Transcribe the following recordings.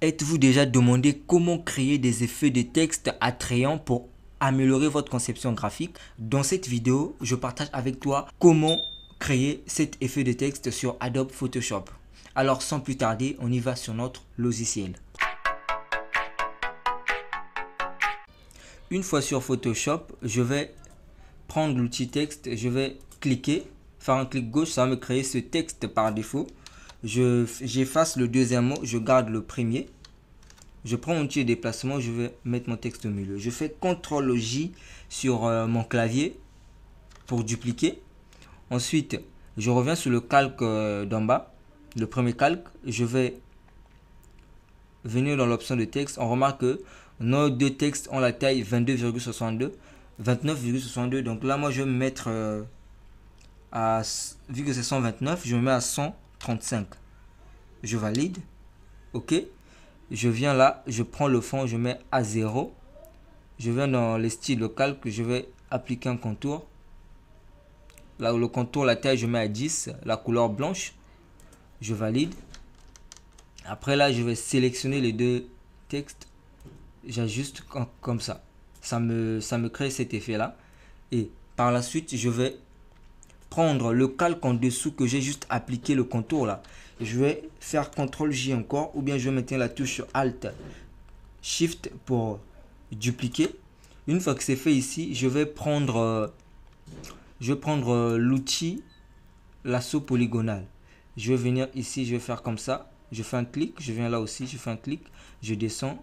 Êtes-vous déjà demandé comment créer des effets de texte attrayants pour améliorer votre conception graphique? Dans cette vidéo, je partage avec toi comment créer cet effet de texte sur Adobe Photoshop. Alors sans plus tarder, on y va sur notre logiciel. Une fois sur Photoshop, je vais prendre l'outil texte, je vais cliquer, faire un clic gauche, ça va me créer ce texte par défaut. J'efface le deuxième mot, je garde le premier. Je prends mon outil de déplacement, je vais mettre mon texte au milieu. Je fais CTRL-J sur mon clavier pour dupliquer. Ensuite, je reviens sur le calque d'en bas, le premier calque. Je vais venir dans l'option de texte. On remarque que nos deux textes ont la taille 22,62, 29,62. Donc là, moi, je vais me mettre vu que c'est 129, je me mets à 135. Je valide. OK. Je viens là, je prends le fond, je mets à 0. Je viens dans les styles, le calque, je vais appliquer un contour. Là où le contour, la taille, je mets à 10. La couleur blanche, je valide. Après là, je vais sélectionner les deux textes. J'ajuste comme ça. Ça me crée cet effet-là. Et par la suite, je vais prendre le calque en dessous que j'ai juste appliqué le contour là. Je vais faire CTRL-J encore, ou bien je vais mettre la touche Alt Shift pour dupliquer. Une fois que c'est fait ici, je vais prendre l'outil lasso polygonal. Je vais venir ici, je vais faire comme ça. Je fais un clic, je viens là aussi, je fais un clic, je descends.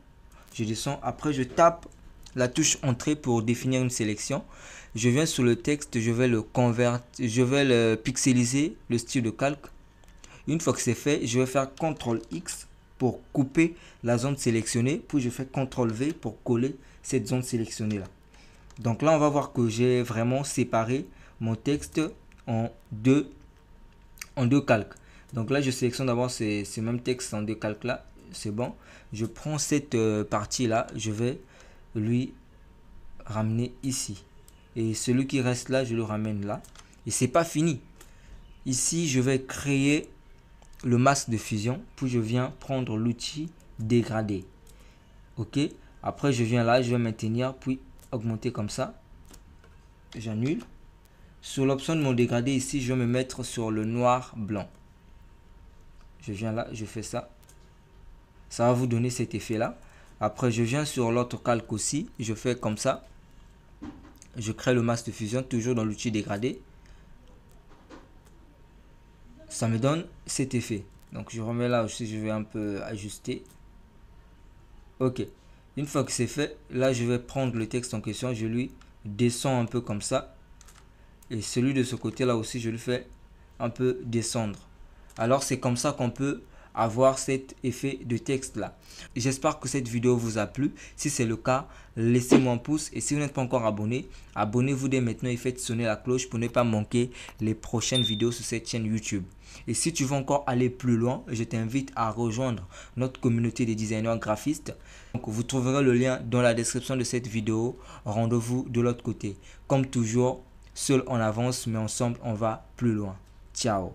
Après je tape la touche entrée pour définir une sélection. Je viens sur le texte, je vais le convertir, je vais le pixeliser, le style de calque. Une fois que c'est fait, je vais faire CTRL-X pour couper la zone sélectionnée. Puis je fais CTRL-V pour coller cette zone sélectionnée là. Donc là, on va voir que j'ai vraiment séparé mon texte en deux calques. Donc là, je sélectionne d'abord ces mêmes textes en deux calques là. C'est bon. Je prends cette partie là, je vais lui ramener ici. Et celui qui reste là, je le ramène là. Et c'est pas fini. Ici, je vais créer le masque de fusion. Puis je viens prendre l'outil dégradé. OK. Après, je viens là, je vais maintenir, puis augmenter comme ça. J'annule. Sur l'option de mon dégradé ici, je vais me mettre sur le noir blanc. Je viens là, je fais ça. Ça va vous donner cet effet là. Après, je viens sur l'autre calque aussi. Je fais comme ça. Je crée le masque de fusion toujours dans l'outil dégradé. Ça me donne cet effet. Donc, je remets là aussi. Je vais un peu ajuster. OK. Une fois que c'est fait, là, je vais prendre le texte en question. Je lui descends un peu comme ça. Et celui de ce côté là aussi, je le fais un peu descendre. Alors, c'est comme ça qu'on peut avoir cet effet de texte là. J'espère que cette vidéo vous a plu. Si c'est le cas, laissez-moi un pouce. Et si vous n'êtes pas encore abonné, abonnez-vous dès maintenant et faites sonner la cloche pour ne pas manquer les prochaines vidéos sur cette chaîne YouTube. Et si tu veux encore aller plus loin, je t'invite à rejoindre notre communauté des designers graphistes. Donc, vous trouverez le lien dans la description de cette vidéo. Rendez-vous de l'autre côté. Comme toujours, seul on avance, mais ensemble on va plus loin. Ciao.